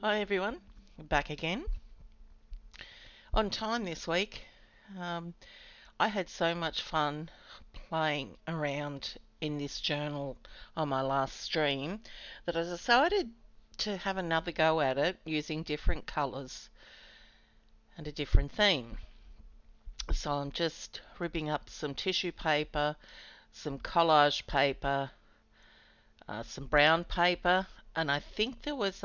Hi everyone, back again. On time this week. Um, I had so much fun playing around in this journal on my last stream that I decided to have another go at it using different colours and a different theme. So I'm just ripping up some tissue paper, some collage paper, some brown paper, and I think there was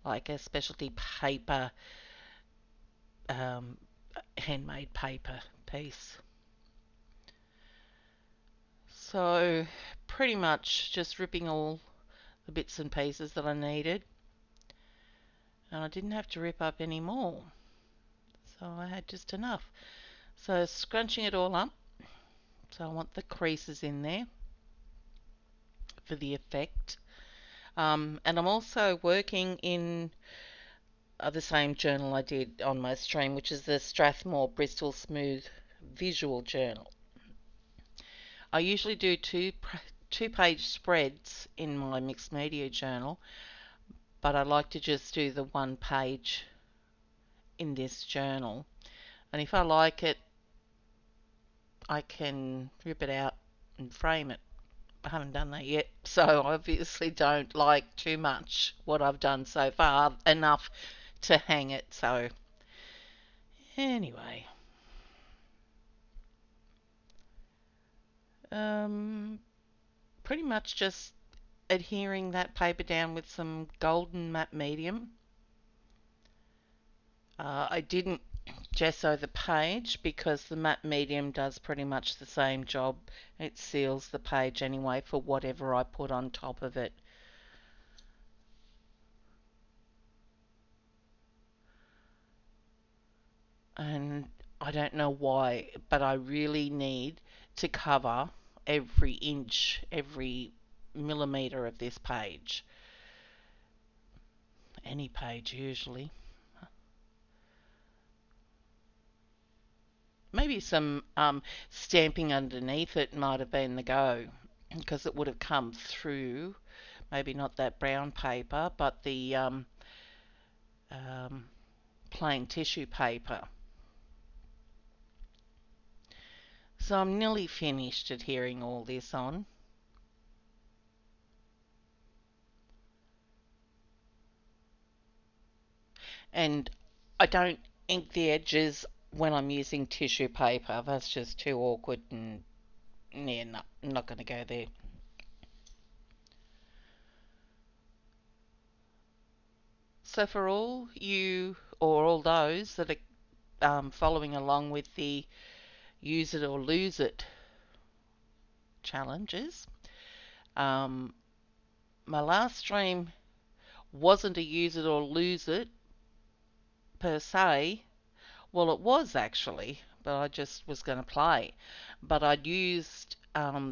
like a specialty paper um, handmade paper piece. So pretty much just ripping all the bits and pieces that I needed, and I didn't have to rip up any more, so I had just enough. So scrunching it all up, so I want the creases in there for the effect. And I'm also working in the same journal I did on my stream, which is the Strathmore Bristol Smooth Visual Journal. I usually do two-page spreads in my mixed media journal, but I like to just do the one page in this journal. And if I like it, I can rip it out and frame it. I haven't done that yet, so I obviously don't like too much what I've done so far, enough to hang it. So anyway, um, pretty much just adhering that paper down with some golden matte medium. I didn't gesso the page because the matte medium does pretty much the same job. It seals the page anyway for whatever I put on top of it. And I don't know why, but I really need to cover every inch, every millimetre of this page. Any page usually. Maybe some stamping underneath it might have been the go, because it would have come through. Maybe not that brown paper, but the um, plain tissue paper. So I'm nearly finished adhering all this on. And I don't ink the edges when I'm using tissue paper. That's just too awkward and yeah, no, I'm not going to go there. So for all you or all those that are following along with the use it or lose it challenges, um, my last stream wasn't a use it or lose it per se. Well, it was actually, but I just was going to play. But I'd used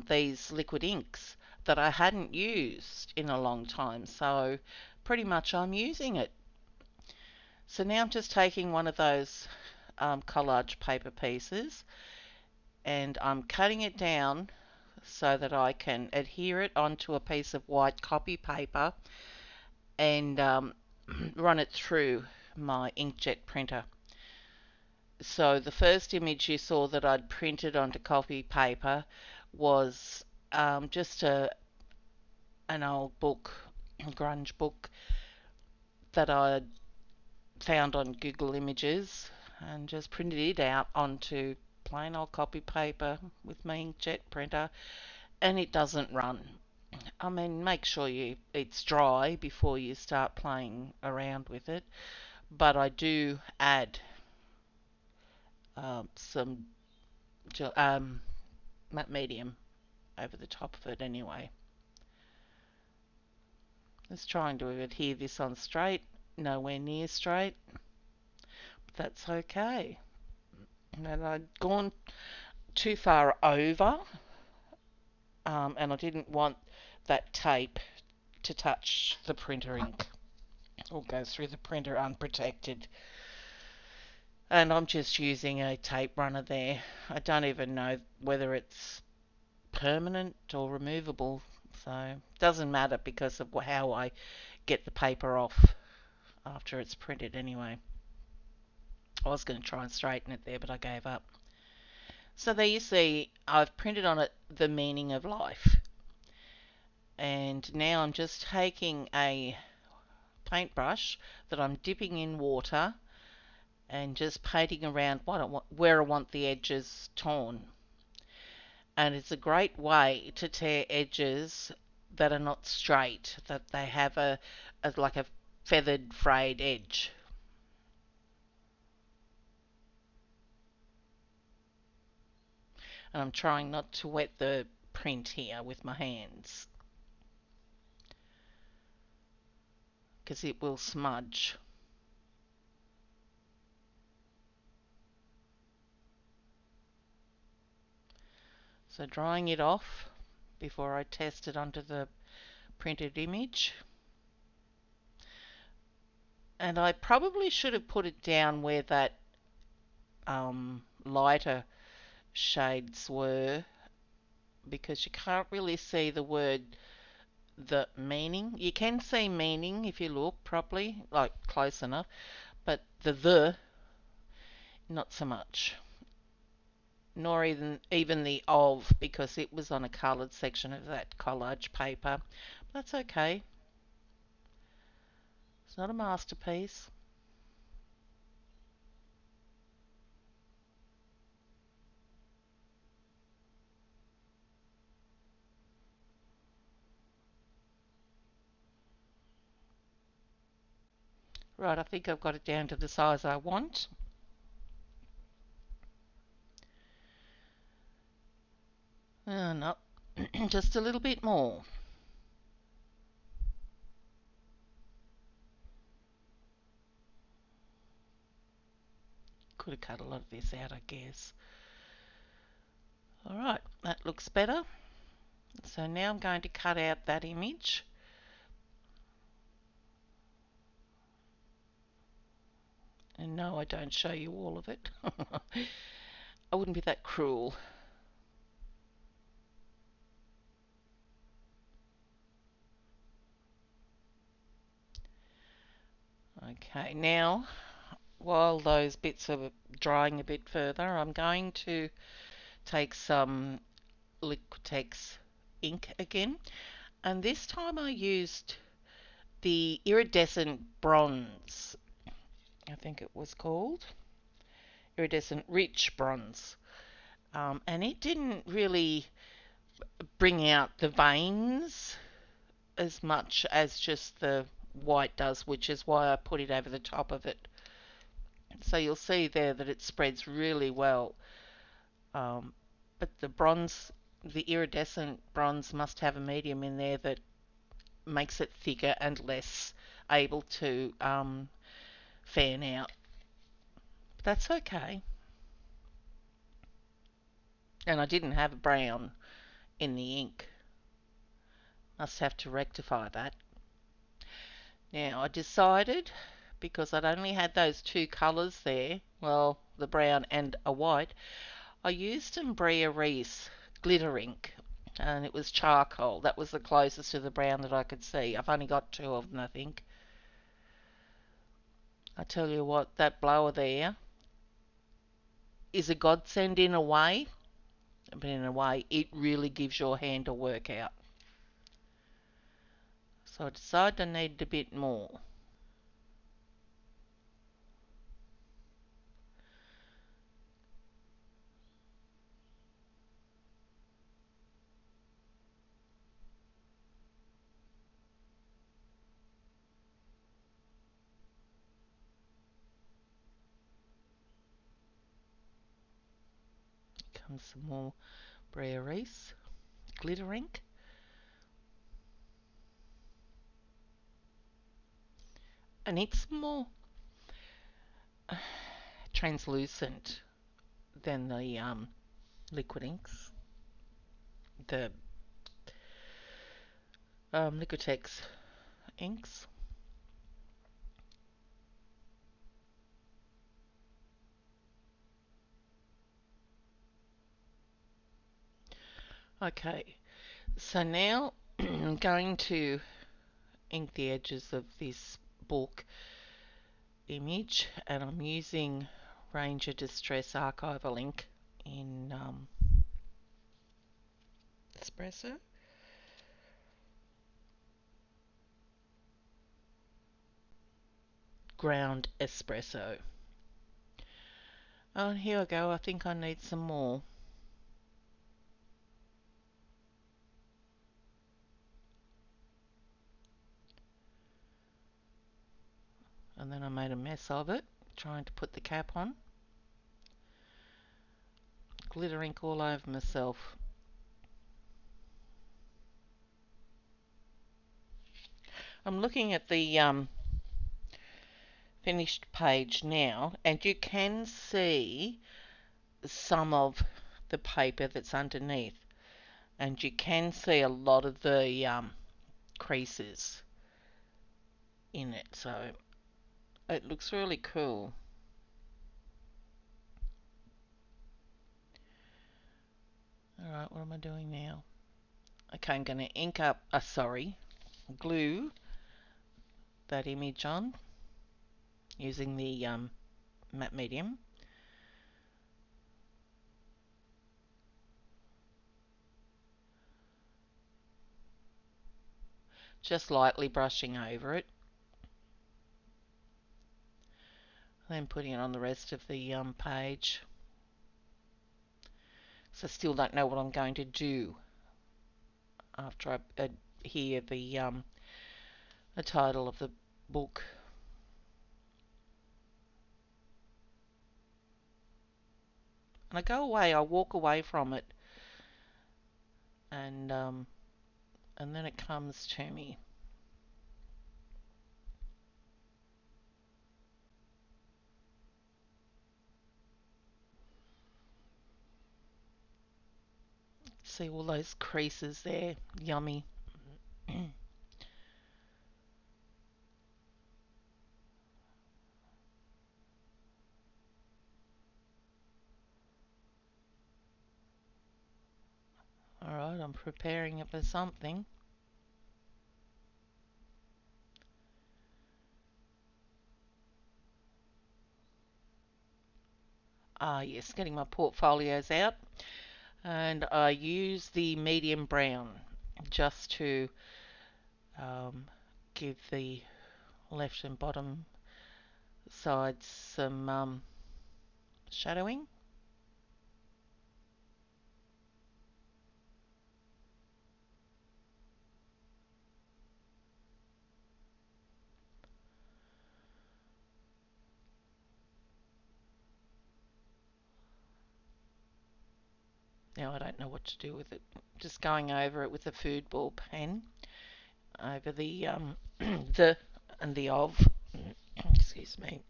these liquid inks that I hadn't used in a long time, so pretty much I'm using it. So now I'm just taking one of those collage paper pieces and I'm cutting it down so that I can adhere it onto a piece of white copy paper and run it through my inkjet printer. So the first image you saw that I'd printed onto copy paper was just an old book, a grunge book that I found on Google Images and just printed it out onto plain old copy paper with my inkjet printer, and it doesn't run. I mean, make sure it's dry before you start playing around with it, but I do add some matte medium over the top of it anyway. Let's try and adhere this on straight, nowhere near straight, but that's okay. And I'd gone too far over, and I didn't want that tape to touch the printer ink or go through the printer unprotected. And I'm just using a tape runner there. I don't even know whether it's permanent or removable, so it doesn't matter because of how I get the paper off after it's printed anyway. I was going to try and straighten it there, but I gave up. So there you see, I've printed on it the meaning of life. And now I'm just taking a paintbrush that I'm dipping in water and just painting around where I want the edges torn. And it's a great way to tear edges that are not straight, that they have like a feathered frayed edge. And I'm trying not to wet the print here with my hands because it will smudge. So drying it off before I test it onto the printed image. And I probably should have put it down where that lighter shades were, because you can't really see the meaning. You can see meaning if you look properly, like close enough, but the not so much. Nor even the of, because it was on a coloured section of that collage paper. That's okay. It's not a masterpiece. Right, I think I've got it down to the size I want. No, just a little bit more. Could have cut a lot of this out, I guess. Alright, that looks better. So now I'm going to cut out that image. And no, I don't show you all of it. I wouldn't be that cruel. Okay, now while those bits are drying a bit further, I'm going to take some Liquitex ink again, and this time I used the iridescent bronze, I think it was called iridescent rich bronze, and it didn't really bring out the veins as much as just the white does, which is why I put it over the top of it. So you'll see there that it spreads really well. But the bronze, the iridescent bronze must have a medium in there that makes it thicker and less able to fan out. But that's okay. And I didn't have a brown in the ink. Must have to rectify that. Now I decided, because I'd only had those two colours there, well, the brown and a white, I used some Brea Reese glitter ink, and it was charcoal. That was the closest to the brown that I could see. I've only got two of them, I think. I tell you what, that blower there is a godsend in a way, but in a way it really gives your hand a workout. So I decided I needed a bit more. Comes some more Brea Reese glitter ink. And it's more translucent than the liquid inks, the Liquitex inks. Okay, so now I'm going to ink the edges of this book image, and I'm using Ranger Distress Archival ink in espresso. Ground espresso. Oh, and here I go. I think I need some more. And then I made a mess of it, trying to put the cap on. Glitter ink all over myself. I'm looking at the finished page now, and you can see some of the paper that's underneath, and you can see a lot of the creases in it, so it looks really cool. Alright, what am I doing now? Okay, I'm going to ink up, glue that image on using the matte medium. Just lightly brushing over it. Then putting it on the rest of the page. So I still don't know what I'm going to do after I hear the title of the book. And I walk away from it, and then it comes to me. See all those creases there, yummy. Alright, I'm preparing it for something. Ah yes, getting my portfolios out. And I use the medium brown just to give the left and bottom sides some shadowing. Now I don't know what to do with it. Just going over it with a food ball pen over the the and the of. Excuse me.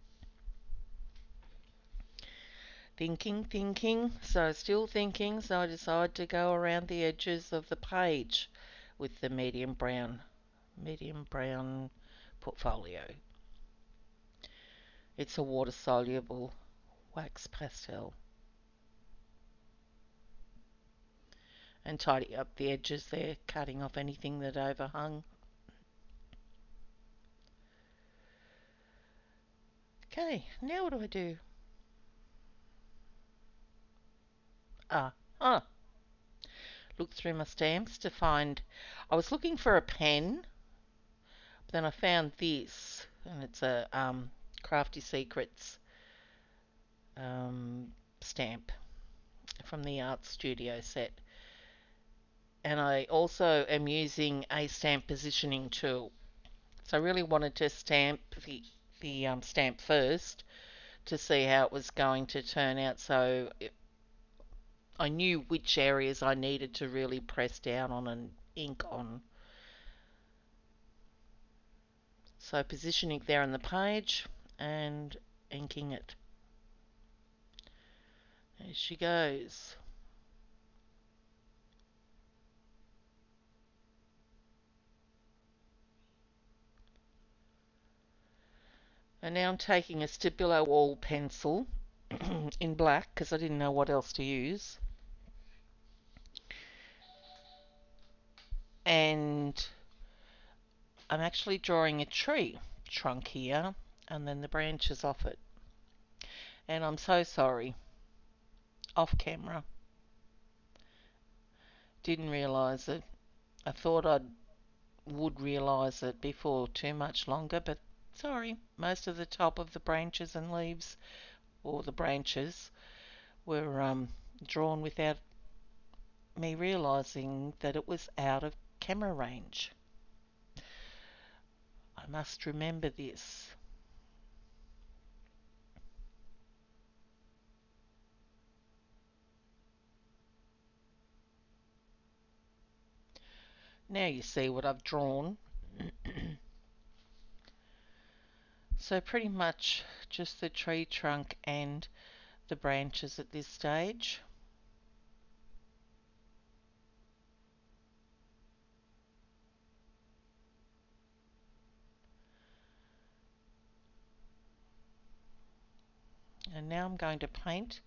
Thinking. So still thinking. So I decided to go around the edges of the page with the medium brown portfolio. It's a water soluble wax pastel. And tidy up the edges there, cutting off anything that overhung. Okay, now what do I do? Ah, look through my stamps to find. I was looking for a pen, but then I found this, and it's a Crafty Secrets stamp from the Art Studio set. And I also am using a stamp positioning tool. So I really wanted to stamp the stamp first to see how it was going to turn out. So I knew which areas I needed to really press down on and ink on. So positioning there on the page and inking it. There she goes. And now I'm taking a Stabilo wall pencil in black because I didn't know what else to use. And I'm actually drawing a tree trunk here and then the branches off it. And I'm so sorry, off camera. Didn't realise it. I thought I would realise it before too much longer, but sorry, most of the top of the branches and leaves, or the branches, were drawn without me realising that it was out of camera range. I must remember this. Now you see what I've drawn. So pretty much just the tree trunk and the branches at this stage. And now I'm going to paint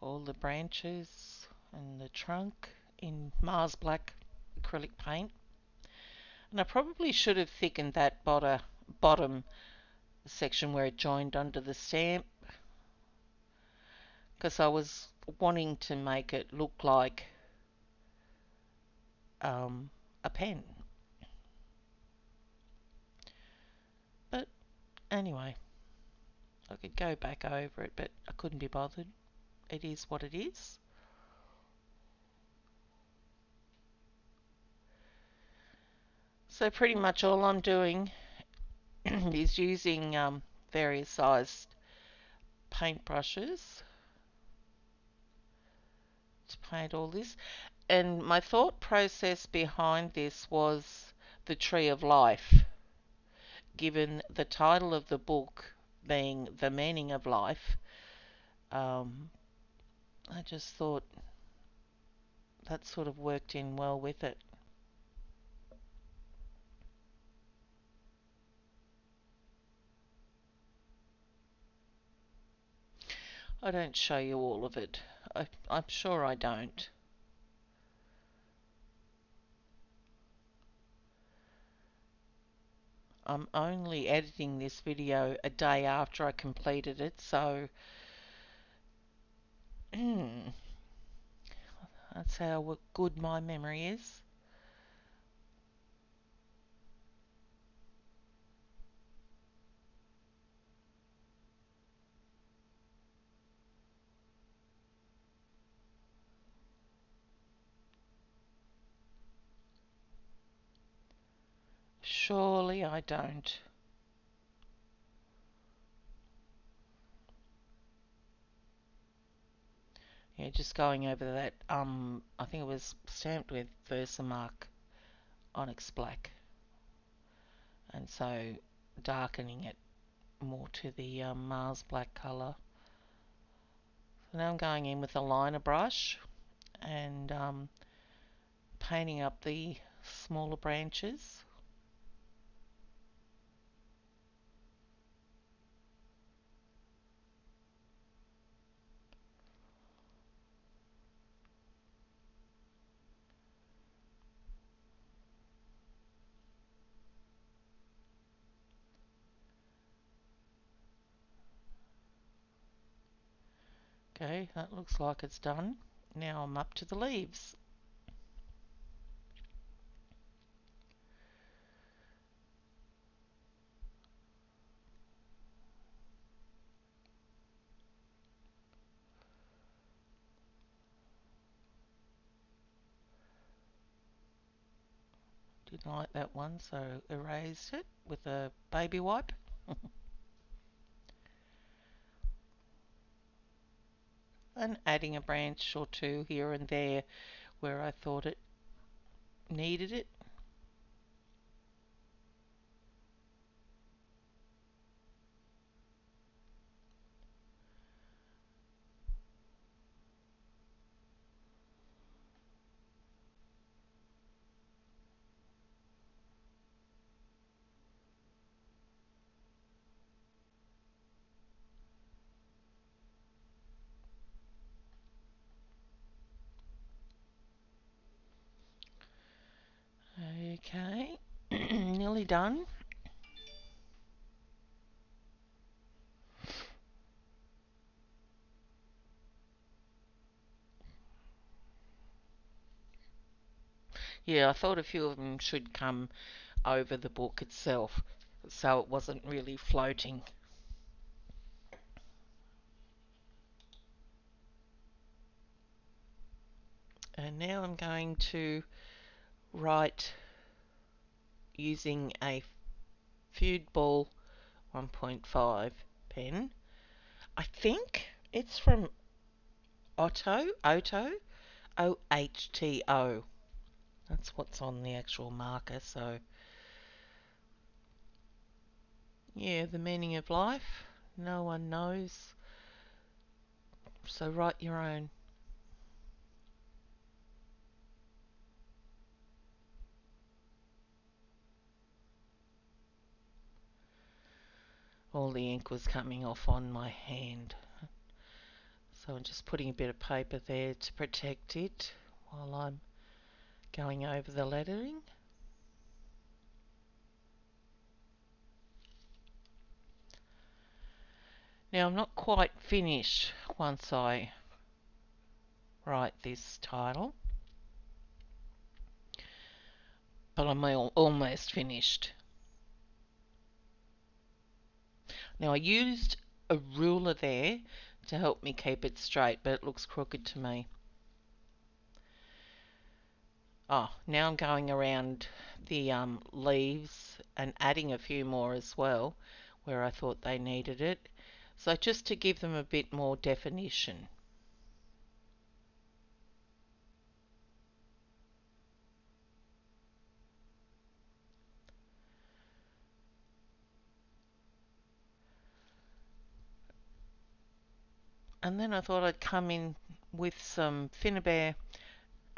all the branches and the trunk in Mars Black acrylic paint. And I probably should have thickened that bottom section where it joined under the stamp, because I was wanting to make it look like a pen. But anyway, I could go back over it, but I couldn't be bothered. It is what it is. So pretty much all I'm doing is using various sized paintbrushes to paint all this. And my thought process behind this was the Tree of Life, given the title of the book being The Meaning of Life. I just thought that sort of worked in well with it. I don't show you all of it. I'm sure I don't. I'm only editing this video a day after I completed it, so that's how good my memory is. Surely I don't. Yeah, just going over that, I think it was stamped with Versamark Onyx Black, and so darkening it more to the Mars Black colour. So now I'm going in with a liner brush and painting up the smaller branches. Okay, that looks like it's done. Now I'm up to the leaves. Didn't like that one, so erased it with a baby wipe. And adding a branch or two here and there where I thought it needed it. Okay, done. Yeah, I thought a few of them should come over the book itself, so it wasn't really floating. And now I'm going to write using a Feud Ball 1.5 pen. I think it's from Otto, OHTO. That's what's on the actual marker, so yeah, the meaning of life. No one knows, so write your own. All the ink was coming off on my hand. So I'm just putting a bit of paper there to protect it while I'm going over the lettering. Now I'm not quite finished once I write this title, but I'm almost finished. Now I used a ruler there to help me keep it straight, but it looks crooked to me. Oh, now I'm going around the leaves and adding a few more as well where I thought they needed it. So just to give them a bit more definition. And then I thought I'd come in with some Finnabair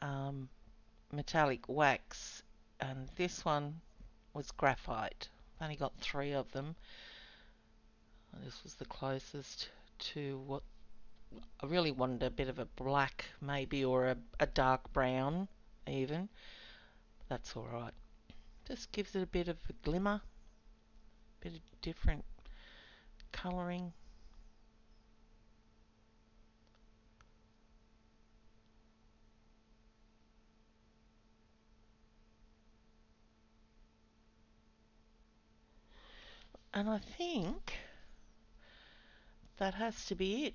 um, metallic wax, and this one was graphite. I've only got 3 of them. This was the closest to what I really wanted, a bit of a black maybe, or a dark brown even. That's alright. Just gives it a bit of a glimmer, a bit of different colouring. And I think that has to be it.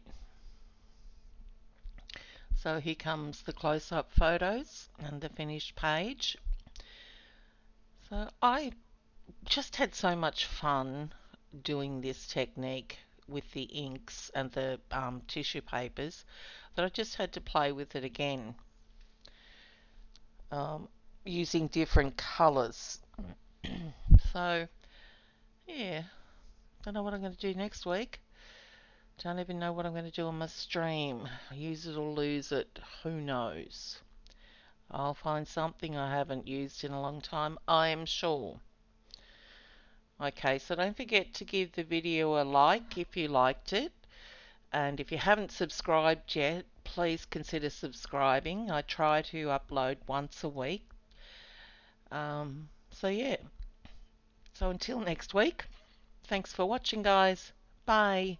So here comes the close-up photos and the finished page. So I just had so much fun doing this technique with the inks and the tissue papers that I just had to play with it again, um, using different colours. So yeah, don't know what I'm going to do next week. Don't even know what I'm going to do on my stream. Use it or lose it, who knows. I'll find something I haven't used in a long time, I am sure. Okay, so don't forget to give the video a like if you liked it. And if you haven't subscribed yet, please consider subscribing. I try to upload once a week. So yeah. So until next week, thanks for watching, guys. Bye.